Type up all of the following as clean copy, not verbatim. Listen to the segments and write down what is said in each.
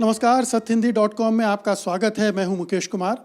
नमस्कार, सत्यहिंदी.com में आपका स्वागत है। मैं हूं मुकेश कुमार।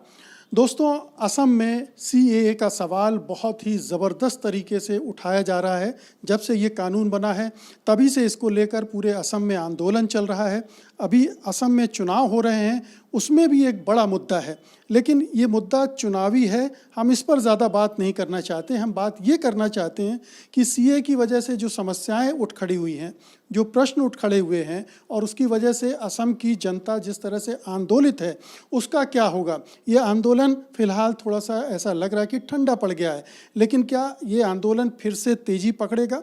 दोस्तों, असम में CAA का सवाल बहुत ही ज़बरदस्त तरीके से उठाया जा रहा है। जब से ये कानून बना है तभी से इसको लेकर पूरे असम में आंदोलन चल रहा है। अभी असम में चुनाव हो रहे हैं, उसमें भी एक बड़ा मुद्दा है, लेकिन ये मुद्दा चुनावी है। हम इस पर ज़्यादा बात नहीं करना चाहते। हम बात ये करना चाहते हैं कि CAA की वजह से जो समस्याएं उठ खड़ी हुई हैं, जो प्रश्न उठ खड़े हुए हैं और उसकी वजह से असम की जनता जिस तरह से आंदोलित है, उसका क्या होगा। ये आंदोलन फिलहाल थोड़ा सा ऐसा लग रहा है कि ठंडा पड़ गया है, लेकिन क्या ये आंदोलन फिर से तेज़ी पकड़ेगा।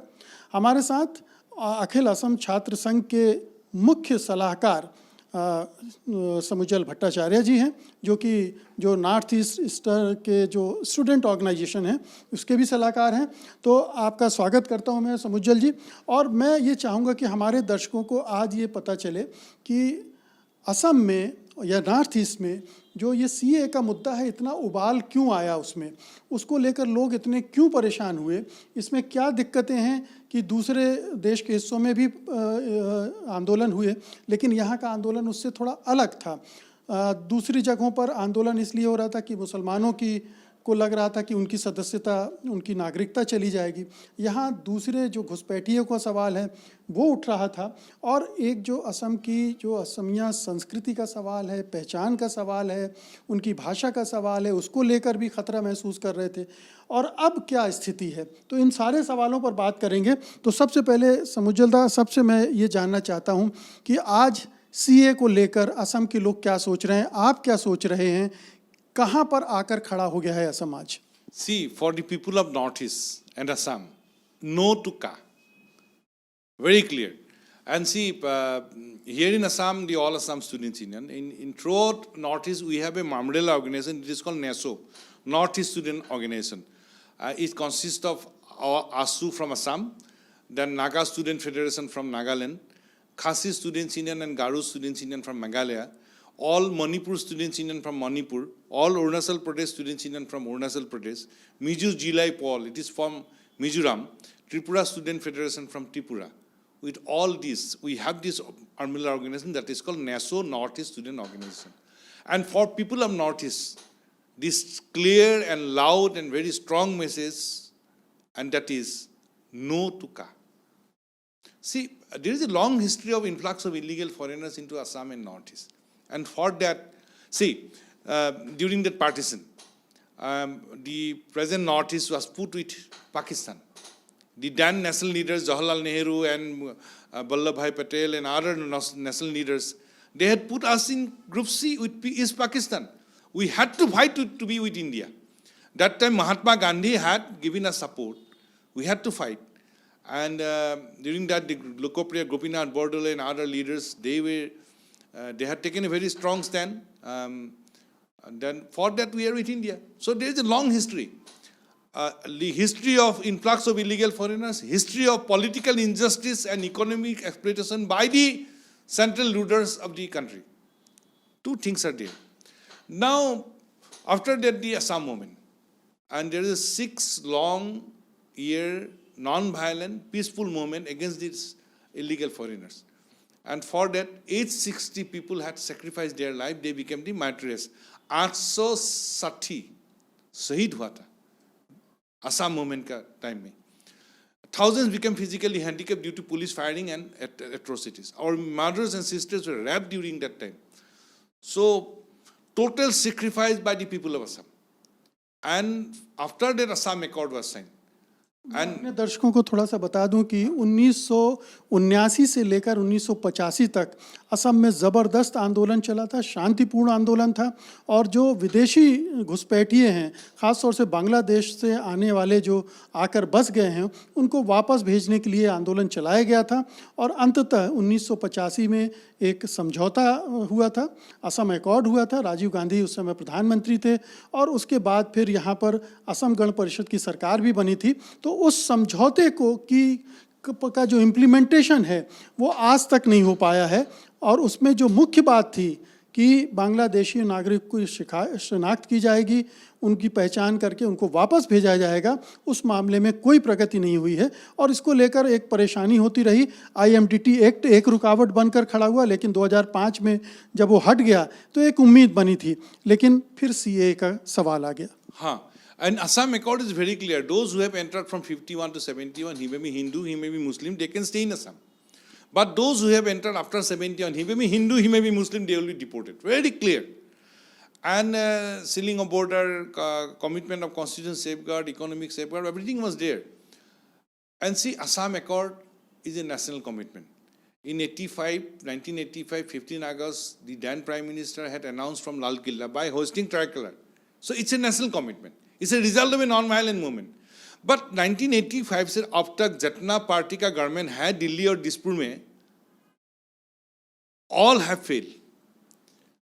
हमारे साथ अखिल असम छात्र संघ के मुख्य सलाहकार समुज्जल भट्टाचार्य जी हैं, जो नॉर्थ ईस्ट के जो स्टूडेंट ऑर्गेनाइजेशन है उसके भी सलाहकार हैं। तो आपका स्वागत करता हूं मैं समुज्जल जी। और मैं ये चाहूँगा कि हमारे दर्शकों को आज ये पता चले कि असम में या नॉर्थ ईस्ट में जो ये CAA का मुद्दा है, इतना उबाल क्यों आया, उसको लेकर लोग इतने क्यों परेशान हुए, इसमें क्या दिक्कतें हैं कि दूसरे देश के हिस्सों में भी आंदोलन हुए लेकिन यहाँ का आंदोलन उससे थोड़ा अलग था। दूसरी जगहों पर आंदोलन इसलिए हो रहा था कि मुसलमानों को लग रहा था कि उनकी सदस्यता, उनकी नागरिकता चली जाएगी। यहाँ दूसरे जो घुसपैठियों का सवाल है वो उठ रहा था, और एक जो असम की जो असमिया संस्कृति का सवाल है, पहचान का सवाल है, उनकी भाषा का सवाल है, उसको लेकर भी खतरा महसूस कर रहे थे। और अब क्या स्थिति है, तो इन सारे सवालों पर बात करेंगे। तो सबसे पहले समुज्जलदा, सबसे मैं ये जानना चाहता हूँ कि आज CAA को लेकर असम के लोग क्या सोच रहे हैं, आप क्या सोच रहे हैं, कहाँ पर आकर खड़ा हो गया है असम आज। See, for the people of Northeast and Assam, no to Ka. Very clear. And see, here in Assam, the All Assam Students Union, in throughout Northeast, we have a umbrella organization. It is called NASO, Northeast Student Organization. It consists of ASU from Assam, then Naga Student Federation from Nagaland, Khasi Students Union and Garu Students Union from Meghalaya, all Manipur Students Union from Manipur, all Arunachal Pradesh Students Union from Arunachal Pradesh, Mizo Jilai Paul, it is from Mizoram, Tripura Student Federation from Tripura. With all this, we have this umbrella organization that is called NASO, Northeast Student Organization. And for people of Northeast, this clear and loud and very strong message, and that is no to Ka. See, there is a long history of influx of illegal foreigners into Assam and Northeast. And for that, see, during that partition, the present Northeast was put with Pakistan. The then national leaders, Jawaharlal Nehru and Vallabhbhai Patel and other national leaders, they had put us in Group C with East Pakistan. We had to fight to be with India. That time Mahatma Gandhi had given us support. We had to fight. And during that, the Lokopriya Gopinath Bordole and other leaders, they had taken a very strong stand. And then for that, we are with India. So there is a long history. The history of influx of illegal foreigners, history of political injustice and economic exploitation by the central rulers of the country. Two things are there. Now, after that, the Assam movement. And there is a 6 long year non-violent, peaceful movement against these illegal foreigners. And for that, 860 people had sacrificed their life. They became the martyrs. 860 शहीद हुआ था Assam movement का time में. Thousands became physically handicapped due to police firing and atrocities. Our mothers and sisters were raped during that time. So, total sacrifice by the people of Assam. And after that, Assam Accord was signed. मैं अपने दर्शकों को थोड़ा सा बता दूं कि 1979 से लेकर 1985 तक असम में ज़बरदस्त आंदोलन चला था, शांतिपूर्ण आंदोलन था। और जो विदेशी घुसपैठिए हैं, ख़ास तौर से बांग्लादेश से आने वाले जो आकर बस गए हैं, उनको वापस भेजने के लिए आंदोलन चलाया गया था। और अंततः 1985 में एक समझौता हुआ था, असम एकॉर्ड हुआ था। राजीव गांधी उस समय प्रधानमंत्री थे और उसके बाद फिर यहाँ पर असम गण परिषद की सरकार भी बनी थी। तो उस समझौते का जो इम्प्लीमेंटेशन है वो आज तक नहीं हो पाया है। और उसमें जो मुख्य बात थी कि बांग्लादेशी नागरिक को शिनाख्त की जाएगी, उनकी पहचान करके उनको वापस भेजा जाएगा, उस मामले में कोई प्रगति नहीं हुई है और इसको लेकर एक परेशानी होती रही। आईएमटीटी एक्ट एक रुकावट बनकर खड़ा हुआ, लेकिन 2005 में जब वो हट गया तो एक उम्मीद बनी थी, लेकिन फिर सीएए का सवाल आ गया। हाँ, and Assam Accord is very clear. Those who have entered from 51 to 71, he may be Hindu, he may be Muslim, they can stay in Assam. But those who have entered after 71, he may be Hindu, he may be Muslim, they will be deported. Very clear. And sealing of border, commitment of constitutional safeguard, economic safeguard, everything was there. And see, Assam Accord is a national commitment. In 1985, 15 August, the then Prime Minister had announced from Lal Killa by hosting Tricolor. So it's a national commitment. It's a result of a non-violent movement. But 1985 से अब तक जितना party का government है दिल्ली और दिसपुर में, all have failed.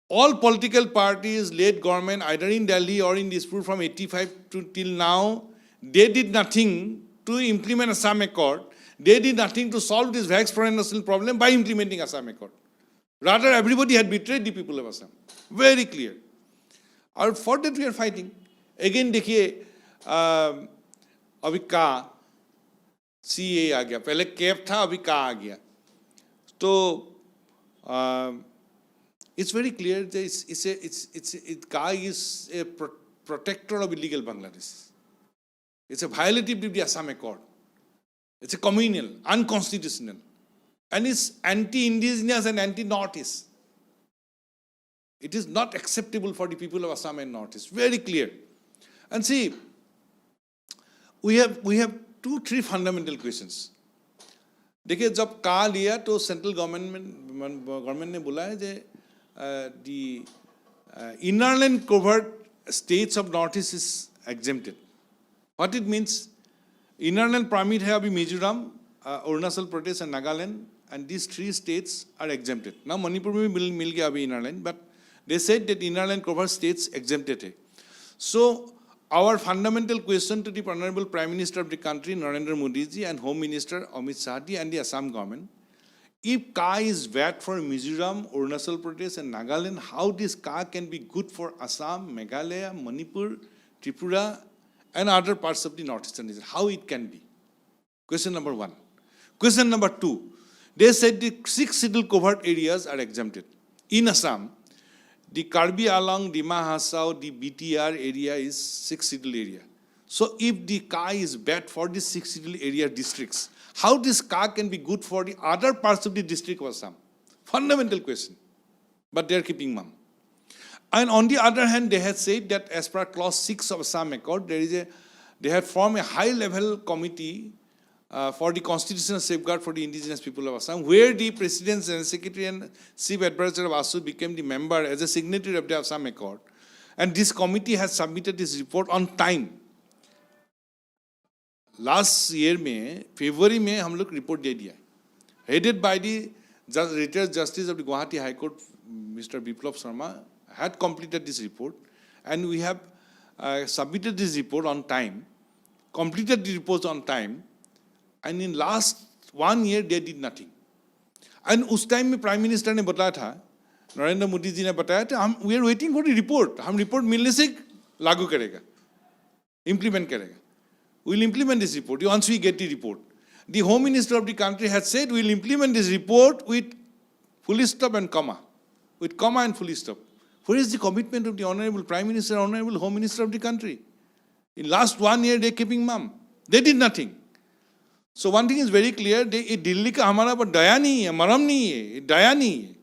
All political parties led government either in Delhi or in Dispur from 85 to till now, they did nothing to implement Assam Accord. They did nothing to solve this vexed foreign national problem by implementing Assam Accord. Rather, everybody had betrayed the people of Assam. Very clear. And for that we are fighting. Again, देखिए अभी का CA आ गया, पहले cab था, अभी का आ गया. तो it's very clear that Ka is a protector of illegal Bangladesh. It's a violative of the Assam Accord. It's a communal, unconstitutional. And it's anti-indigenous and anti-Northeast. It is not acceptable for the people of Assam and Northeast. Very clear. And see, we have 2-3 fundamental questions. देखिए जब का लिया तो central government ने बोला है कि the inland covered states of Northeast is exempted. What it means? Inland permit है अभी Mizoram, Arunachal Pradesh and Nagaland, and these 3 states are exempted. Now Manipur में भी मिल गया अभी inland, but they said that inland covered states exempted है. So our fundamental question to the Honorable Prime Minister of the country, Narendra Modi ji, and Home Minister Amit Shah ji and the Assam government, if Ka is bad for Mizoram, Arunachal Pradesh and Nagaland, how this Ka can be good for Assam, Meghalaya, Manipur, Tripura and other parts of the northeastern region? How it can be? Question number 1. Question number 2. They said the 6 scheduled covered areas are exempted. In Assam, the Karbi Alang, Dima Hasao, the BTR area is 6 scheduled area. So if the Ka is bad for the 6 scheduled area districts, how this Ka can be good for the other parts of the district of Assam? Fundamental question. But they are keeping mum. And on the other hand, they had said that as per clause 6 of Assam Accord, they had formed a high-level committee for the constitutional safeguard for the indigenous people of Assam, where the President, General Secretary and Chief Advisor of ASU became the member as a signatory of the Assam Accord. And this committee has submitted this report on time. Last year में February में हम लोग report दे दिया, headed by the retired Justice of the Guwahati High Court, Mr. Biplab Sharma, had completed this report, and we have submitted this report on time, completed the report on time, and in last 1 year they did nothing. And उस time में Prime Minister ने बताया था, नरेंद्र मोदी जी ने बताया था, हम we are waiting for the report, हम report मिलने से लागू करेगा, implement करेगा. We will implement this report once we get the report. The Home Minister of the country has said we will implement this report with full stop and comma. With comma and full stop. Where is the commitment of the Honorable Prime Minister, Honorable Home Minister of the country? In last 1 year they are keeping mum. They did nothing. So one thing is very clear, Delhi का हमारा पर दया नहीं है, मरम नहीं है, दया नहीं है.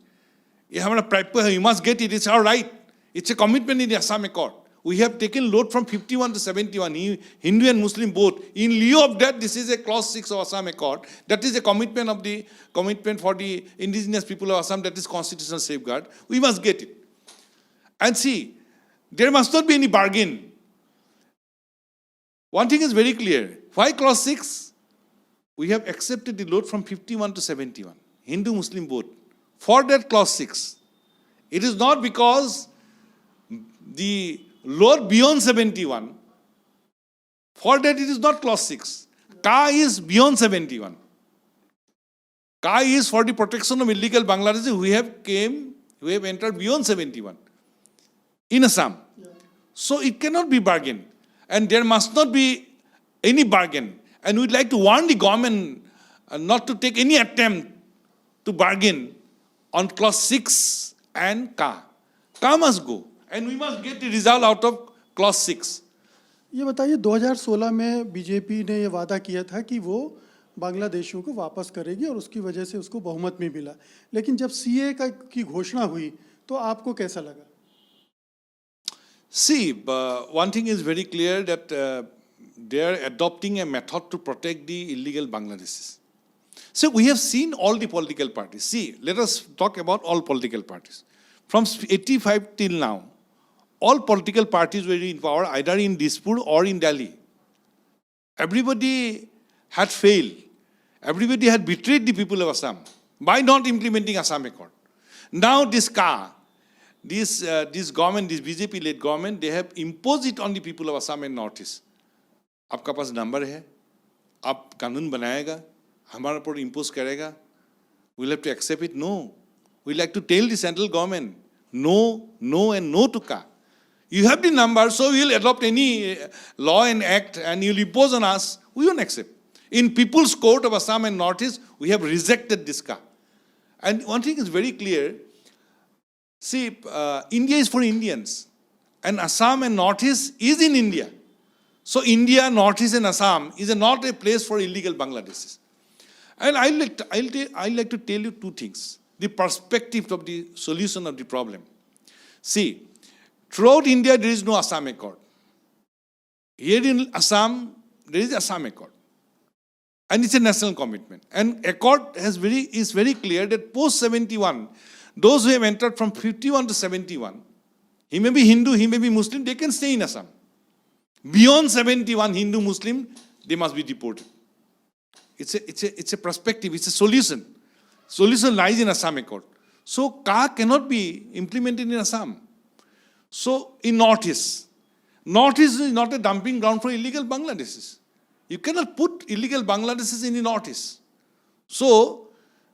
ये हमारा प्राप्य है, you must get it, it's our right. It's a commitment in the Assam Accord. We have taken load from 51 to 71, Hindu and Muslim both. In lieu of that, this is a clause 6 of Assam Accord. That is a commitment for the indigenous people of Assam, that is constitutional safeguard. We must get it. And see, there must not be any bargain. One thing is very clear. Why clause 6? We have accepted the load from 51 to 71, Hindu, Muslim both. For that clause 6. It is not because the load beyond 71, for that it is not clause 6. Ka is beyond 71. Ka is for the protection of illegal Bangladeshi who have came who have entered beyond 71 in Assam. So it cannot be bargained. And there must not be any bargain. And we'd like to warn the government not to take any attempt to bargain on clause 6 and Ka. Ka must go. And we must get the result out of clause 6. ये बताइए 2016 में BJP ने ये वादा किया था कि वो बांग्लादेशियों को वापस करेगी और उसकी वजह से उसको बहुमत भी मिला, लेकिन जब सीए की घोषणा हुई तो आपको कैसा लगा? See, one thing is very clear that they are adopting a method to protect the illegal Bangladeshis. So we have seen all the political parties. See, let us talk about all political parties. From 85 till now, all political parties were in power either in Dispur or in Delhi. Everybody had failed. Everybody had betrayed the people of Assam by not implementing Assam Accord. Now this government, this BJP-led government, they have imposed it on the people of Assam and Northeast. आपका पास number है, आप कानून बनाएगा, हमारे ऊपर impose करेगा. We'll have to accept it? No. We like to tell the central government, no, no, and no to Ka. You have the number, so we will adopt any law and act, and you will impose on us. We won't accept. In People's Court of Assam and Northeast, we have rejected this Ka. And one thing is very clear. See, India is for Indians, and Assam and Northeast is in India. So India, Northeast, and Assam is not a place for illegal Bangladeshis. And I like to tell you two things: the perspective of the solution of the problem. See, throughout India there is no Assam Accord. Here in Assam there is Assam Accord, and it's a national commitment. And Accord is very clear that post 71. Those who have entered from 51 to 71, he may be Hindu, he may be Muslim, they can stay in Assam. Beyond 71, Hindu, Muslim, they must be deported. It's a perspective, it's a solution. Solution lies in Assam Accord. So Ka cannot be implemented in Assam. So in Northeast is not a dumping ground for illegal Bangladeshis. You cannot put illegal Bangladeshis in the Northeast. So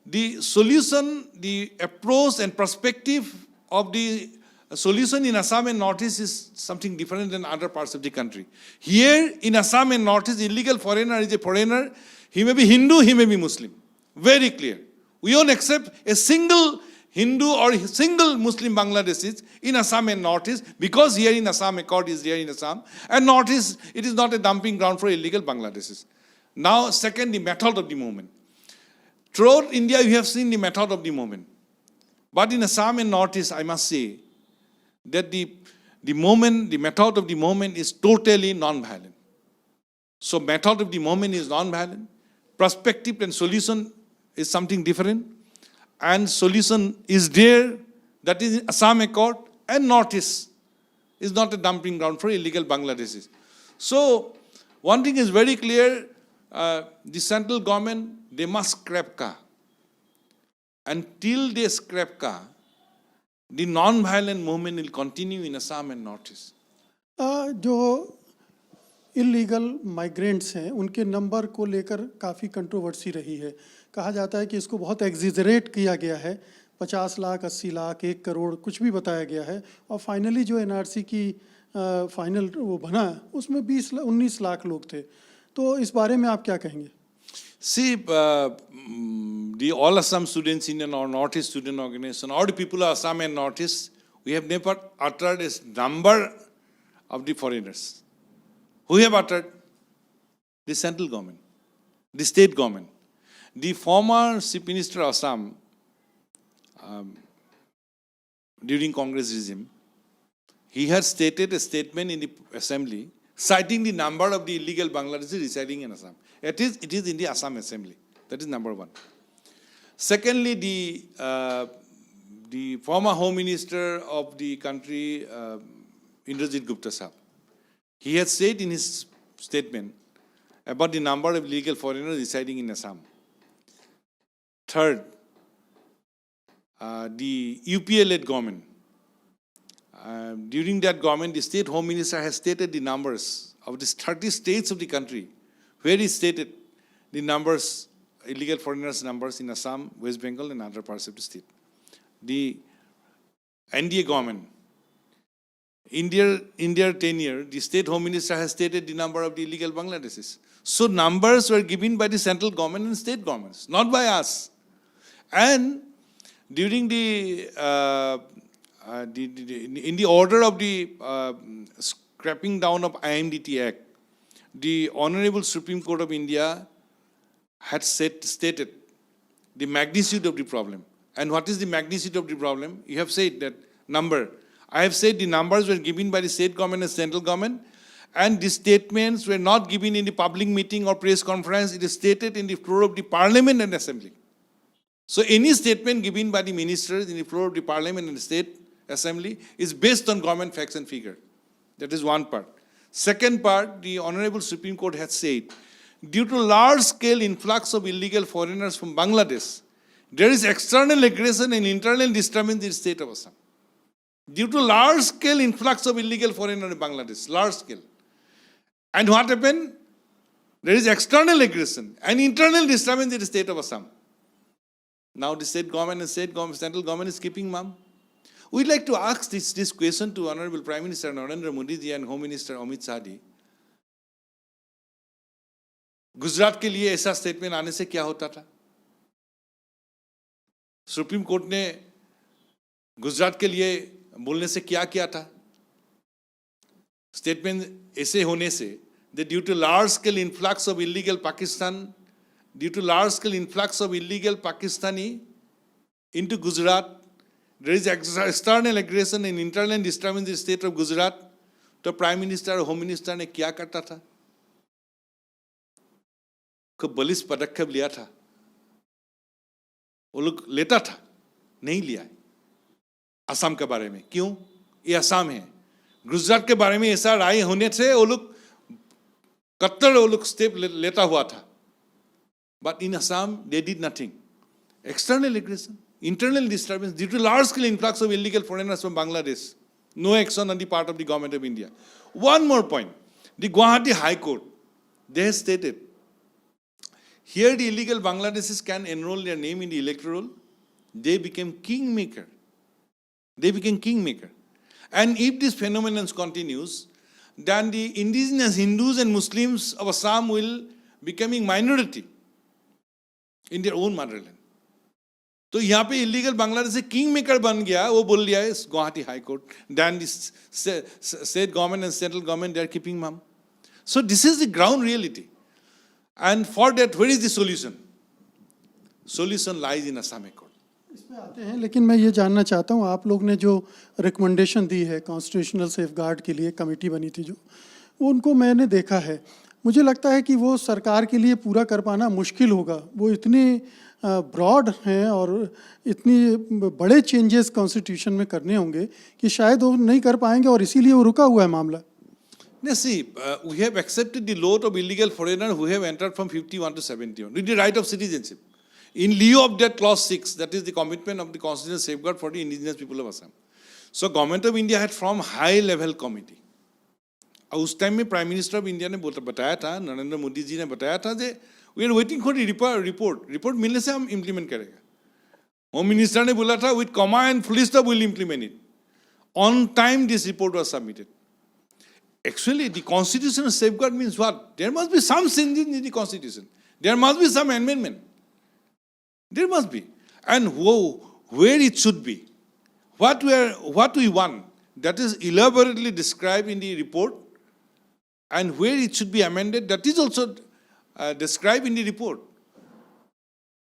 the solution, the approach and perspective of the solution in Assam and Northeast is something different than other parts of the country. Here in Assam and Northeast, illegal foreigner is a foreigner. He may be Hindu, he may be Muslim. Very clear. We won't accept a single Hindu or single Muslim Bangladeshis in Assam and Northeast, because here in Assam Accord is there in Assam, and Northeast, it is not a dumping ground for illegal Bangladeshis. Now, second, the method of the movement. Throughout India, you have seen the method of the movement. But in Assam and Northeast, I must say that the method of the movement is totally non-violent. So method of the movement is non-violent. Perspective and solution is something different. And solution is there, that is Assam Accord, and Northeast is not a dumping ground for illegal Bangladeshis. So one thing is very clear, the central government, they must scrap Ka. Until they scrap Ka, the non-violent movement will continue in Assam and Northeast. जो illegal migrants हैं उनके number को लेकर काफ़ी controversy रही है. कहा जाता है कि इसको बहुत एग्जिजरेट किया गया है, 50 लाख, 80 लाख, 1 करोड़, कुछ भी बताया गया है. और फाइनली जो एनआरसी की फाइनल वो बना उसमें 19 लाख लोग थे. तो इस बारे में आप क्या कहेंगे? See, the All Assam Students Union or Northeast Student Organization or the people of Assam and Northeast, we have never uttered a number of the foreigners. Who have uttered? The central government, the state government. The former Chief Minister of Assam, during Congress regime, he had stated a statement in the assembly citing the number of the illegal Bangladeshis residing in Assam. It is in the Assam Assembly. That is number one. Secondly, the former Home Minister of the country, Indrajit Gupta Sahab, he has said in his statement about the number of illegal foreigners residing in Assam. Third, the UPA-led government. During that government, the state home minister has stated the numbers of these 30 states of the country, where he stated the numbers, illegal foreigners numbers in Assam, West Bengal, and other parts of the state. The NDA government, India tenure, the state home minister has stated the number of the illegal Bangladeshis. So numbers were given by the central government and state governments, not by us. And during in the order of the scrapping down of IMDT Act, the Honorable Supreme Court of India had stated the magnitude of the problem. And what is the magnitude of the problem? You have said that number. I have said the numbers were given by the state government and central government, and the statements were not given in the public meeting or press conference. It is stated in the floor of the parliament and assembly. So any statement given by the ministers in the floor of the parliament and the state assembly is based on government facts and figure. That is one part. Second part, the Honorable Supreme Court has said, due to large-scale influx of illegal foreigners from Bangladesh, there is external aggression and internal disturbance in the state of Assam. Due to large-scale influx of illegal foreigners in Bangladesh, large-scale. And what happened? There is external aggression and internal disturbance in the state of Assam. Now the state government and central government is keeping mum. We'd like to ask this question to Honorable Prime Minister Narendra Modi ji and Home Minister Amit Shah ji. Gujarat के लिए ऐसा statement आने से क्या होता था? Supreme court ने गुजरात के लिए बोलने से क्या किया था? स्टेटमेंट ऐसे होने से that due to large scale influx of illegal Pakistan, due to large scale influx of illegal Pakistani into Gujarat, there is external aggression and internal disturbance in the state of Gujarat. तो prime minister और home minister ने क्या करता था? खूब बलिष्ठ पदक्षेप लिया था। वो लोग लेता था, नहीं लिया है। असम के बारे में क्यों? ये असम है। गुजरात के बारे में ऐसा राय होने से वो लोग कट्टर वो लोग स्टेप लेता हुआ था। But in Assam, they did nothing. External aggression, internal disturbance due to large-scale influx of illegal foreigners from Bangladesh. No action on the part of the government of India. One more point. The Guwahati High Court, they have stated, here the illegal Bangladeshis can enroll their name in the electoral. They became kingmaker. They became kingmaker. And if this phenomenon continues, then the indigenous Hindus and Muslims of Assam will becoming minority in their own motherland. तो यहाँ पे illegal Bangladesh से king maker बन गया, वो बोल लिया है Guwahati high court, then the state government and central government they are keeping mum. So this is the ground reality. And for that, where is the solution? Solution lies in Assam Accord. इसमें आते हैं, लेकिन मैं ये जानना चाहता हूँ, आप लोग ने जो रिकमेंडेशन दी है कॉन्स्टिट्यूशनल सेफगार्ड के लिए, कमेटी बनी थी जो, वो उनको मैंने देखा है। मुझे लगता है कि वो सरकार के लिए पूरा कर पाना मुश्किल होगा। वो इतनी ब्रॉड हैं और इतनी बड़े चेंजेस कॉन्स्टिट्यूशन में करने होंगे कि शायद वो नहीं कर पाएंगे और इसीलिए वो रुका हुआ है मामला। See, we have accepted the lot of illegal foreigners who have entered from 51 to 71 with the right of citizenship. In lieu of that clause 6, that is the commitment of the constitutional safeguard for the indigenous people of Assam. So government of India had formed high level committee. और उस time में prime minister of India ने बताया था, नरेंद्र मोदी जी ने बताया था कि we are waiting for report मिलने से हम इम्प्लीमेंट करेगा। होम मिनिस्टर ने बोला था with comma and full stop will implement it. On time this report was submitted. Actually, the constitutional safeguard means what? There must be some changes in the constitution. There must be some amendment. There must be. And where it should be. What we want, that is elaborately described in the report, and where it should be amended, that is also described in the report.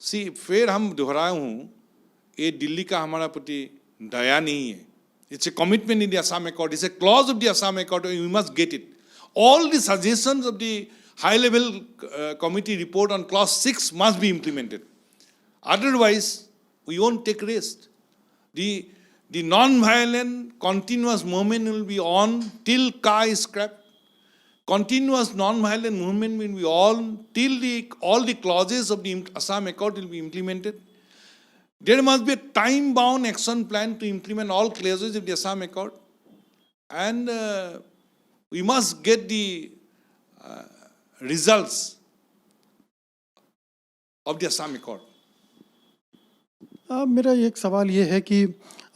See, फिर हम दोहराए हूँ, ये दिल्ली का हमारा प्रति दया नहीं है. It's a commitment in the Assam Accord. It's a clause of the Assam Accord. We must get it. All the suggestions of the high-level committee report on clause 6 must be implemented. Otherwise, we won't take rest. The non-violent continuous movement will be on till Ka is scrapped. Continuous non-violent movement will be on till all the clauses of the Assam Accord will be implemented. There must be a time-bound action plan to implement all clauses of the Assam Accord. And we must get the results of the Assam Accord. मेरा एक सवाल ये है कि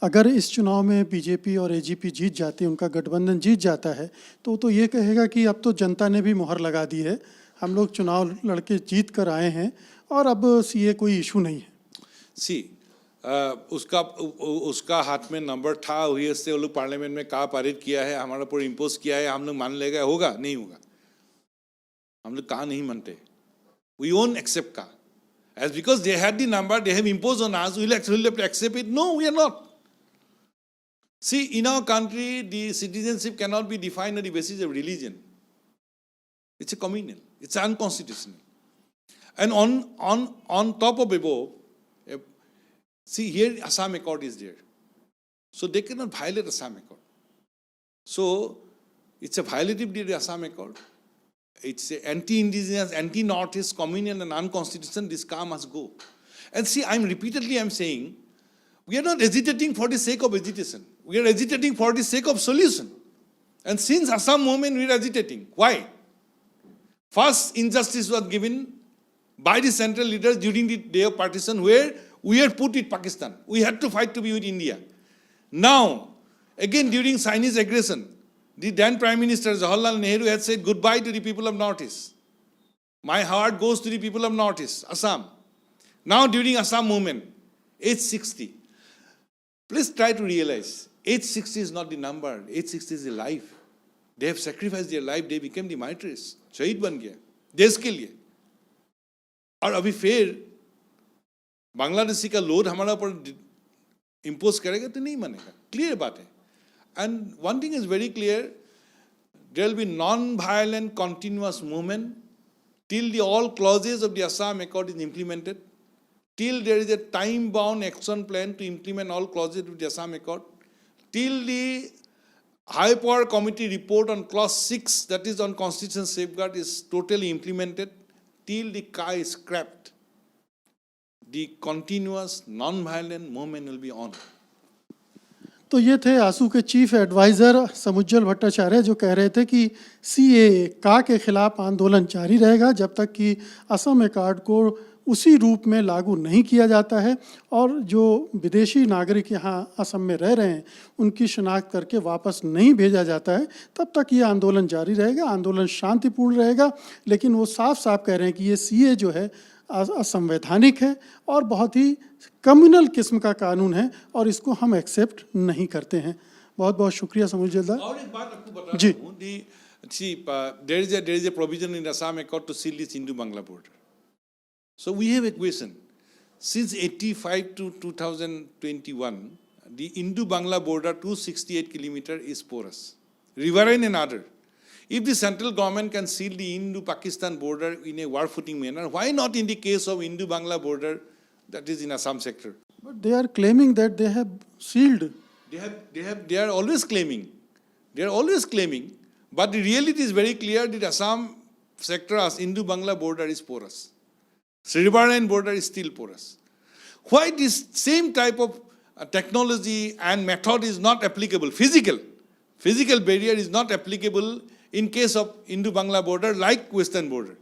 अगर इस चुनाव में बीजेपी और एजीपी जीत जाती है, उनका गठबंधन जीत जाता है, तो ये कहेगा कि अब तो जनता ने भी मुहर लगा दी है, हम लोग चुनाव लड़के जीत कर आए हैं और अब सीए कोई इशू नहीं है। सी उसका हाथ में नंबर था, वही से वो लोग पार्लियामेंट में कहा पारित किया है, हमारा ऊपर इम्पोज किया है, हम लोग मान लेगा, होगा नहीं होगा, हम लोग कहा नहीं मानते, वी वोंट एक्सेप्ट का, as because they had the number, they have imposed on us, we'll have to accept it. No, we are not. See, in our country, the citizenship cannot be defined on the basis of religion. It's a communal. It's unconstitutional. And on top of above, see here Assam Accord is there. So they cannot violate Assam Accord. So it's a violative of the Assam Accord. It's a anti-indigenous, anti-Northeast, communal and unconstitutional. This car must go. And see, I'm saying, we are not agitating for the sake of agitation. We are agitating for the sake of solution. And since Assam movement, we are agitating. Why? First injustice was given by the central leaders during the day of partition, where we had put with Pakistan. We had to fight to be with India. Now, again during Chinese aggression, the then Prime Minister Jawaharlal Nehru had said goodbye to the people of Northeast. My heart goes to the people of Northeast, Assam. Now during Assam movement, age 60. Please try to realize, age 60 is not the number, age 60 is the life. They have sacrificed their life, they became the martyrs. शहीद बन गया देश के लिए. और अभी फिर बांग्लादेशी का लोड हमारा ऊपर इम्पोज करेगा तो नहीं मानेगा, क्लियर बात है. And one thing is very clear, there will be non-violent continuous movement till all clauses of the Assam Accord is implemented, till there is a time-bound action plan to implement all clauses of the Assam Accord, till the High Power Committee report on clause 6, that is on constitutional safeguard, is totally implemented, till the car is scrapped. The continuous non-violent movement will be on. तो ये थे आसू के chief adviser समुज्जल Bhattacharya, जो कह रहे थे कि CAA का के खिलाफ आंदोलन जारी रहेगा जब तक कि असम अकॉर्ड को उसी रूप में लागू नहीं किया जाता है और जो विदेशी नागरिक यहाँ असम में रह रहे हैं उनकी शिनाख्त करके वापस नहीं भेजा जाता है, तब तक ये आंदोलन जारी रहेगा. आंदोलन शांतिपूर्ण रहेगा, लेकिन वो साफ साफ कह रहे हैं कि ये सीए जो है असंवैधानिक है और बहुत ही कम्युनल किस्म का कानून है और इसको हम एक्सेप्ट नहीं करते हैं. बहुत बहुत शुक्रिया समुज्जल दा. और एक बात आपको बता जी. दूं, there is a provision in Assam Accord to seal this Indo-Bangla border. So we have a question. Since 85 to 2021, the Indo-Bangla border 268 kilometer is porous, riverine and other. If the central government can seal the Indo-Pakistan border in a war-footing manner, why not in the case of Indo-Bangla border that is in Assam sector? But they are claiming that they have sealed. They are always claiming. They are always claiming. But the reality is very clear that Assam sector as Indo-Bangla border is porous. Riverine border is still porous. Why this same type of technology and method is not applicable? Physical barrier is not applicable in case of Indo-Bangla border like Western border.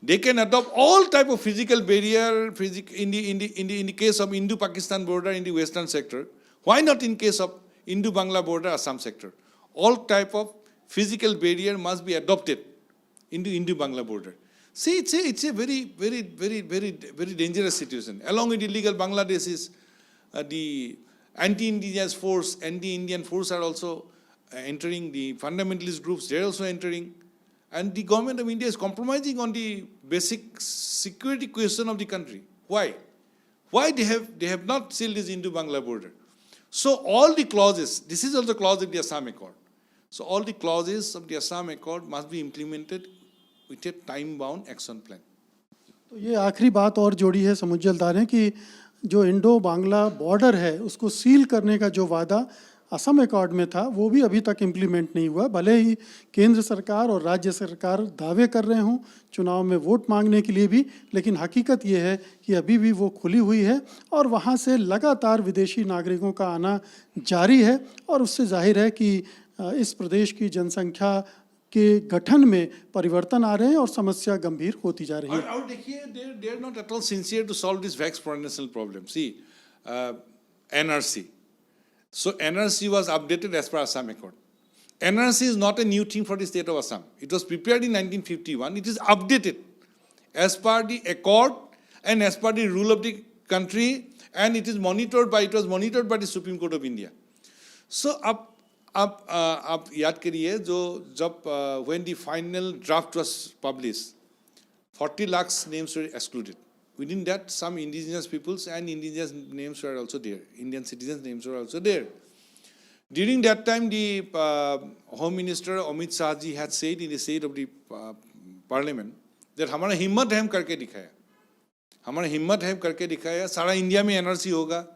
They can adopt all type of physical barrier in the case of Indo-Pakistan border in the Western sector. Why not in case of Indo-Bangla border Assam sector? All type of physical barrier must be adopted in the Indo-Bangla border. See, it's a very dangerous situation. Along with illegal Bangladesh is the anti-indigenous force, anti-Indian force are also entering, the fundamentalist groups, they're also entering. And the government of India is compromising on the basic security question of the country. Why? Why they have not sealed this Indo-Bangla border? So all the clauses, this is also the clause of the Assam Accord. So all the clauses of the Assam Accord must be implemented with a time-bound action plan. तो ये आखिरी बात और जोड़ी है समुज्जल दा ने कि जो इंडो बांग्ला बॉर्डर है उसको सील करने का जो वादा असम अकॉर्ड में था वो भी अभी तक इम्प्लीमेंट नहीं हुआ. भले ही केंद्र सरकार और राज्य सरकार दावे कर रहे हों चुनाव में वोट मांगने के लिए भी, लेकिन हकीकत ये है कि अभी भी वो खुली हुई है और वहाँ से लगातार विदेशी नागरिकों का आना जारी है और उससे जाहिर है कि इस प्रदेश की जनसंख्या के गठन में परिवर्तन आ रहे हैं और समस्या गंभीर होती जा रही है. और देखिए, they are not at all sincere to solve this vexed national problem. See, NRC. So NRC was updated as per Assam Accord. NRC is not a new thing for the state of Assam. It was prepared in 1951. It is updated as per the accord and as per the rule of the country, and it was monitored by the Supreme Court of India. So आप याद करिए जो जब when the final draft was published, 40 lakhs names were excluded. Within that, some indigenous peoples and indigenous names were also there. Indian citizens' names were also there. During that time, the Home Minister Amit Shah ji had said in the State of the Parliament that हमारा हिम्मत है हम करके दिखाया, हमारा हिम्मत है करके दिखाया, सारा इंडिया में NRC होगा.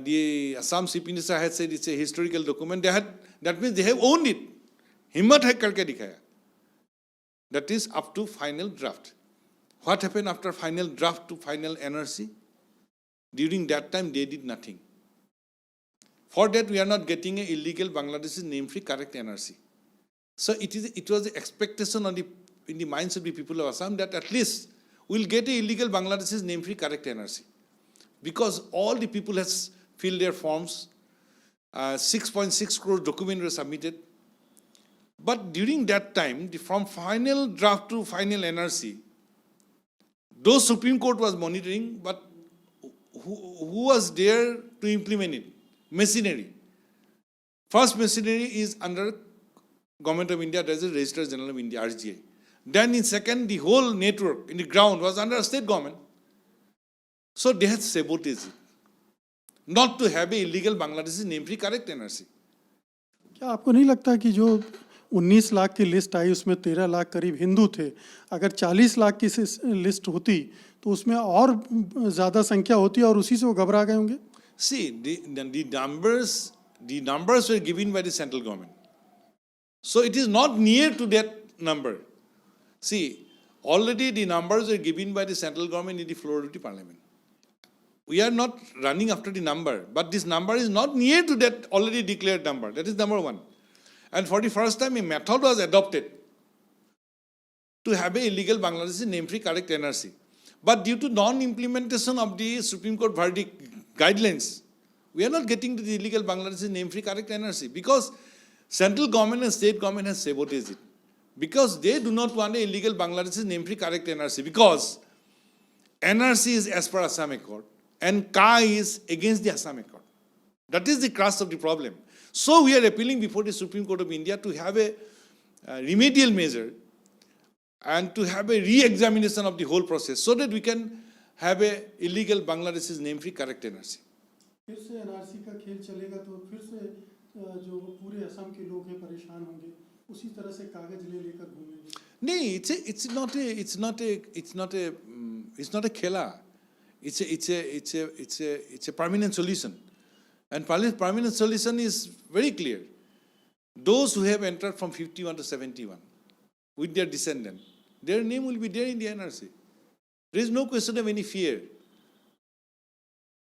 The Assam Chief Minister had said it's a historical document. That means they have owned it. हिम्मत है करके दिखाया. That is up to final draft. What happened after final draft to final NRC? During that time, they did nothing. For that, we are not getting an illegal Bangladeshi name-free correct NRC. So it was the expectation in the minds of the people of Assam that at least we'll get an illegal Bangladeshi name-free correct NRC. Because all the people has filled their forms, 6.6 crore documents were submitted. But during that time, from final draft to final NRC, though Supreme Court was monitoring, but who was there to implement it? Machinery. First machinery is under Government of India, that is the Registrar General of India, RGI. Then in second, the whole network in the ground was under state government. So they had sabotaged it. Not to have a illegal Bangladeshi name-free correct NRC. क्या आपको नहीं लगता कि जो 19 लाख की list आई उसमें 13 लाख करीब हिंदू थे, अगर 40 लाख की लिस्ट होती तो उसमें और ज़्यादा संख्या होती और उसी से वो घबरा गए होंगे? See, the numbers were given by the central government. So it is not near to that number. See, already the numbers were given by the central government in the floor of the parliament. We are not running after the number, but this number is not near to that already declared number. That is number one. And for the first time, a method was adopted to have a illegal Bangladeshi name-free correct NRC. But due to non-implementation of the Supreme Court verdict guidelines, we are not getting to the illegal Bangladeshi name-free correct NRC because central government and state government has sabotaged it. Because they do not want a illegal Bangladeshi name-free correct NRC because NRC is as per Assam Accord and CA is against the Assam Accord. That is the crux of the problem. So we are appealing before the Supreme Court of India to have a remedial measure and to have a re-examination of the whole process so that we can have a illegal Bangladeshi name-free correct NRC. फिर से NRC का खेल चलेगा तो फिर से जो पूरे असम के लोग हैं परेशान होंगे, उसी तरह से कागज लेकर घूमेंगे. नहीं, it's not a khela. It's a permanent solution. And permanent solution is very clear. Those who have entered from 51 to 71 with their descendant, their name will be there in the NRC. There is no question of any fear.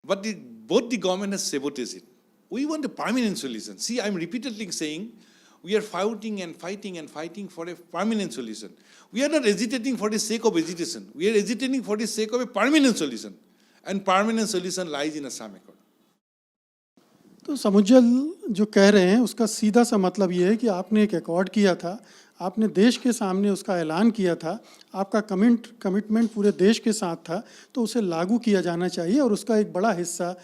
But both the government has sabotaged it. We want a permanent solution. See, I'm repeatedly saying we are fighting for a permanent solution. We are not hesitating for the sake of agitation. We are hesitating for the sake of a permanent solution. And permanent solution lies in Assam Accord. तो समुज्जल जो कह रहे हैं उसका सीधा सा मतलब ये है कि आपने एक अकॉर्ड किया था, आपने देश के सामने उसका ऐलान किया था, आपका कमिटमेंट पूरे देश के साथ था, तो उसे लागू किया जाना चाहिए और उसका एक बड़ा हिस्सा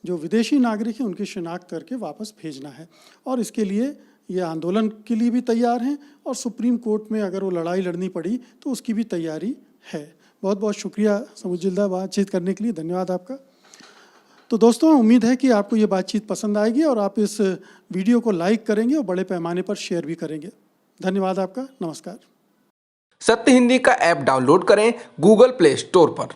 जो विदेशी नागरिक हैं उनकी शिनाख्त करके वापस भेजना है. और इसके लिए ये आंदोलन के लिए भी तैयार हैं और सुप्रीम कोर्ट में अगर वो लड़ाई लड़नी पड़ी तो उसकी भी तैयारी है. बहुत बहुत शुक्रिया समुज्जल, बातचीत करने के लिए धन्यवाद आपका. तो दोस्तों, उम्मीद है कि आपको ये बातचीत पसंद आएगी और आप इस वीडियो को लाइक करेंगे और बड़े पैमाने पर शेयर भी करेंगे. धन्यवाद आपका. नमस्कार. सत्य हिंदी का ऐप डाउनलोड करें गूगल प्ले स्टोर पर.